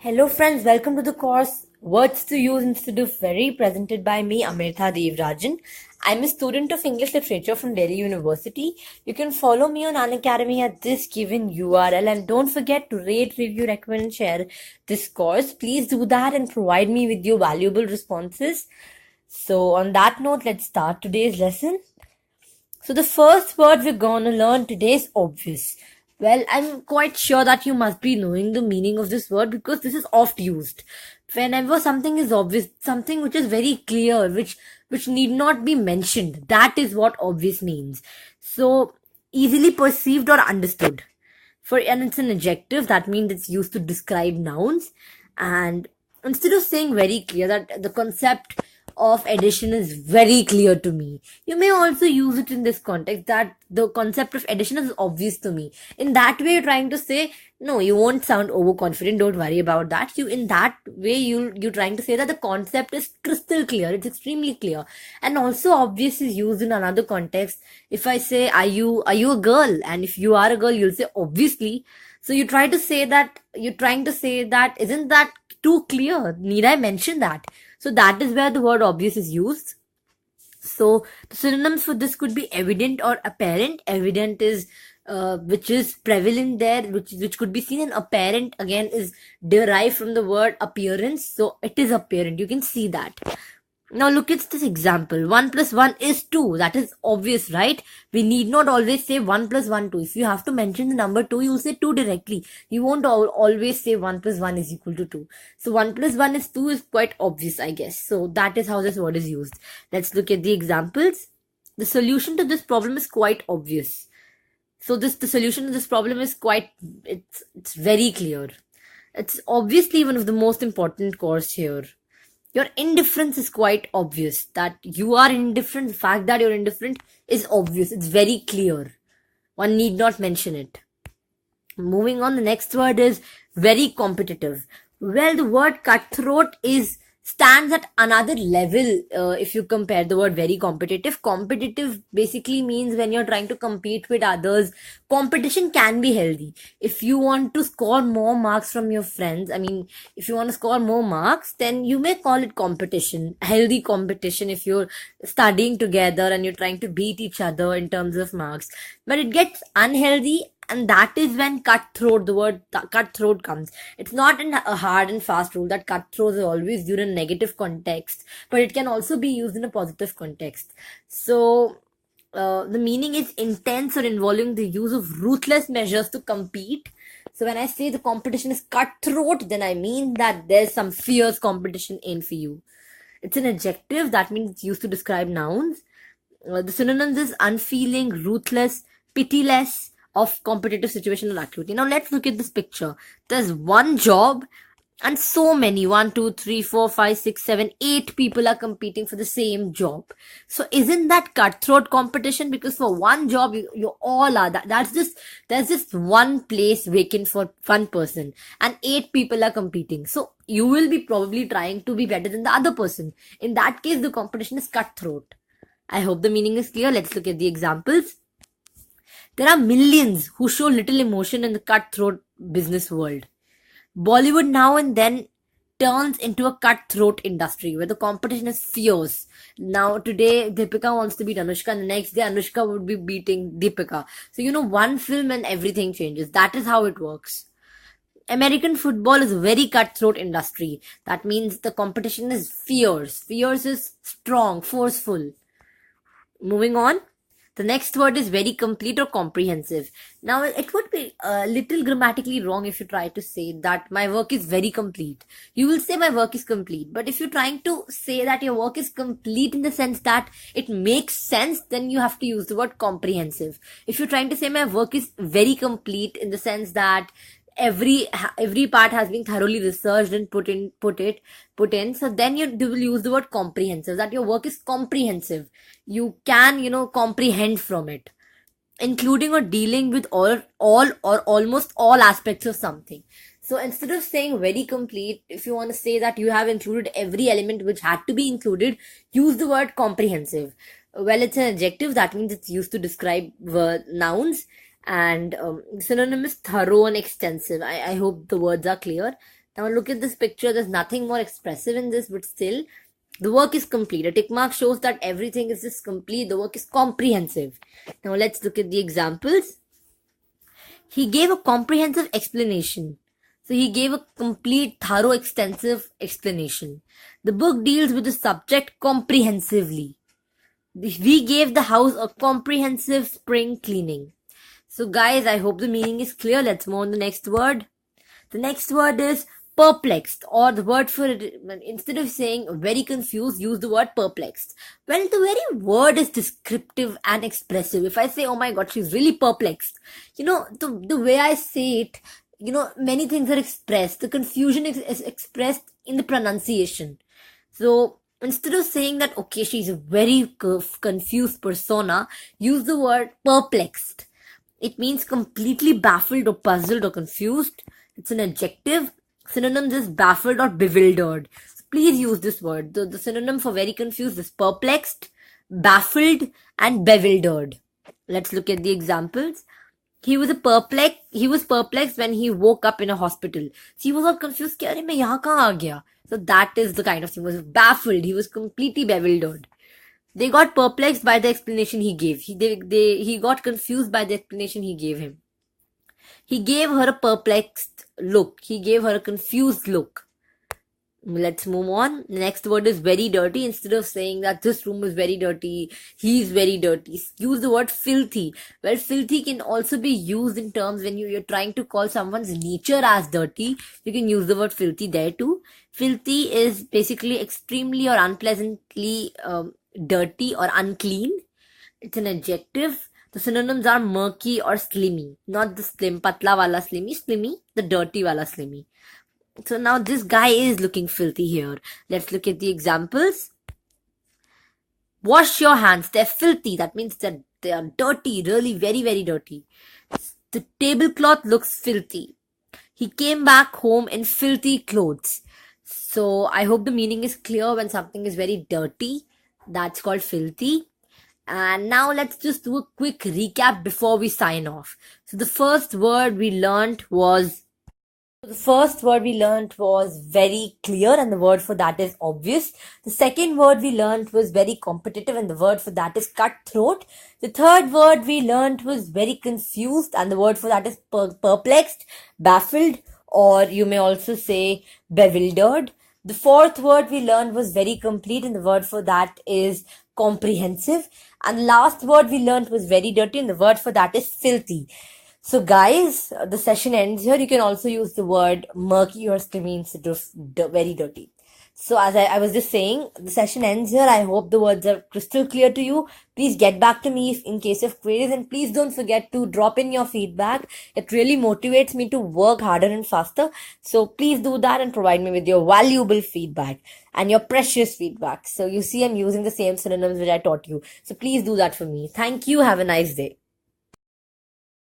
Hello friends, welcome to the course Words to Use instead of Very, presented by me, Amirtha Devarajan. I'm a student of English Literature from Delhi University. You can follow me on Unacademy at this given URL, and don't forget to rate, review, recommend and share this course. Please do that and provide me with your valuable responses. So on that note, let's start today's lesson. So the first word we're gonna learn today is obvious. Well, I'm quite sure that you must be knowing the meaning of this word because this is oft used. Whenever something is obvious, something which is very clear, which need not be mentioned, that is what obvious means. So easily perceived or understood. And it's an adjective, that means it's used to describe nouns. And instead of saying very clear, that the concept of addition is very clear to me. You may also use it in this context, that the concept of addition is obvious to me. In that way, you're trying to say, no, you won't sound overconfident, don't worry about that. In that way, you're trying to say that the concept is crystal clear, it's extremely clear. And also obvious is used in another context. If I say, are you a girl? And if you are a girl, you'll say obviously. So you're trying to say that, isn't that too clear? Need I mention that? So that is where the word obvious is used. So the synonyms for this could be evident or apparent. Evident is which is prevalent there, which could be seen, and apparent again is derived from the word appearance. So it is apparent. You can see that. Now look at this example. 1 plus 1 is 2. That is obvious, right? We need not always say 1 plus 1, 2. If you have to mention the number 2, you'll say 2 directly. You won't always say 1 plus 1 is equal to 2. So 1 plus 1 is 2 is quite obvious, I guess. So that is how this word is used. Let's look at the examples. The solution to this problem is quite obvious. So the solution to this problem is it's very clear. It's obviously one of the most important course here. Your indifference is quite obvious. That you are indifferent, the fact that you're indifferent is obvious. It's very clear. One need not mention it. Moving on, the next word is very competitive. Well, the word cutthroat stands at another level if you compare the word very competitive. Competitive basically means when you're trying to compete with others. Competition can be healthy. If you want to score more marks from your friends, if you want to score more marks, then you may call it competition, healthy competition, if you're studying together and you're trying to beat each other in terms of marks. But it gets unhealthy, and that is when the word cutthroat comes. It's not a hard and fast rule that cutthroat is always used in a negative context, but it can also be used in a positive context. So, the meaning is intense or involving the use of ruthless measures to compete. So when I say the competition is cutthroat, then I mean that there's some fierce competition in for you. It's an adjective, that means it's used to describe nouns. The synonyms is unfeeling, ruthless, pitiless, of competitive situation or activity. Now let's look at this picture. There's one job and so many, 1, 2, 3, 4, 5, 6, 7, 8 people are competing for the same job. So isn't that cutthroat competition? Because for one job, you all are there's just one place vacant for one person and 8 people are competing. So you will be probably trying to be better than the other person. In that case, the competition is cutthroat. I hope the meaning is clear. Let's look at the examples. There are millions who show little emotion in the cutthroat business world. Bollywood now and then turns into a cutthroat industry where the competition is fierce. Now today Deepika wants to beat Anushka, and the next day Anushka would be beating Deepika. So one film and everything changes. That is how it works. American football is a very cutthroat industry. That means the competition is fierce. Fierce is strong, forceful. Moving on. The next word is very complete or comprehensive. Now, it would be a little grammatically wrong if you try to say that my work is very complete. You will say my work is complete. But if you're trying to say that your work is complete in the sense that it makes sense, then you have to use the word comprehensive. If you're trying to say my work is very complete in the sense that every part has been thoroughly researched and put in, so then you will use the word comprehensive, that your work is comprehensive. You can comprehend from it, including or dealing with all or almost all aspects of something. So instead of saying very complete, if you want to say that you have included every element which had to be included, use the word comprehensive. Well, it's an adjective, that means it's used to describe nouns. And synonym is thorough and extensive. I hope the words are clear. Now look at this picture. There's nothing more expressive in this, but still, the work is complete. A tick mark shows that everything is just complete. The work is comprehensive. Now let's look at the examples. He gave a comprehensive explanation. So he gave a complete, thorough, extensive explanation. The book deals with the subject comprehensively. We gave the house a comprehensive spring cleaning. So guys, I hope the meaning is clear. Let's move on to the next word. The next word is perplexed, or the word for it, instead of saying very confused, use the word perplexed. Well, the very word is descriptive and expressive. If I say, oh my god, she's really perplexed, the way I say it, many things are expressed. The confusion is expressed in the pronunciation. So instead of saying that, okay, she's a very confused persona, use the word perplexed. It means completely baffled or puzzled or confused. It's an adjective. Synonyms is baffled or bewildered. So please use this word. The synonym for very confused is perplexed, baffled, and bewildered. Let's look at the examples. He was perplexed when he woke up in a hospital. So he was all confused. Kya, main yahan kahan aa gaya? So that is the kind of thing. He was baffled. He was completely bewildered. They got perplexed by the explanation he gave. He got confused by the explanation he gave him. He gave her a perplexed look. He gave her a confused look. Let's move on. The next word is very dirty. Instead of saying that this room is very dirty, he's very dirty, use the word filthy. Well, filthy can also be used in terms when you're trying to call someone's nature as dirty. You can use the word filthy there too. Filthy is basically extremely or unpleasantly dirty or unclean. It's an adjective. The synonyms are murky or slimy. Not the slim, patla wala slimy, the dirty wala slimy. So now this guy is looking filthy here. Let's look at the examples. Wash your hands. They're filthy. That means that they are dirty, really very, very dirty. The tablecloth looks filthy. He came back home in filthy clothes. So I hope the meaning is clear. When something is very dirty, that's called filthy. And now let's just do a quick recap before we sign off. So the first word we learned was very clear, and the word for that is obvious. The second word we learned was very competitive, and the word for that is cutthroat. The third word we learned was very confused, and the word for that is perplexed, baffled, or you may also say bewildered. The fourth word we learned was very complete, and the word for that is comprehensive. And the last word we learned was very dirty, and the word for that is filthy. So guys, the session ends here. You can also use the word murky or slimy instead of very dirty. So as I was just saying, the session ends here. I hope the words are crystal clear to you. Please get back to me in case of queries, and please don't forget to drop in your feedback. It really motivates me to work harder and faster. So please do that and provide me with your valuable feedback and your precious feedback. So you see, I'm using the same synonyms which I taught you. So please do that for me. Thank you. Have a nice day.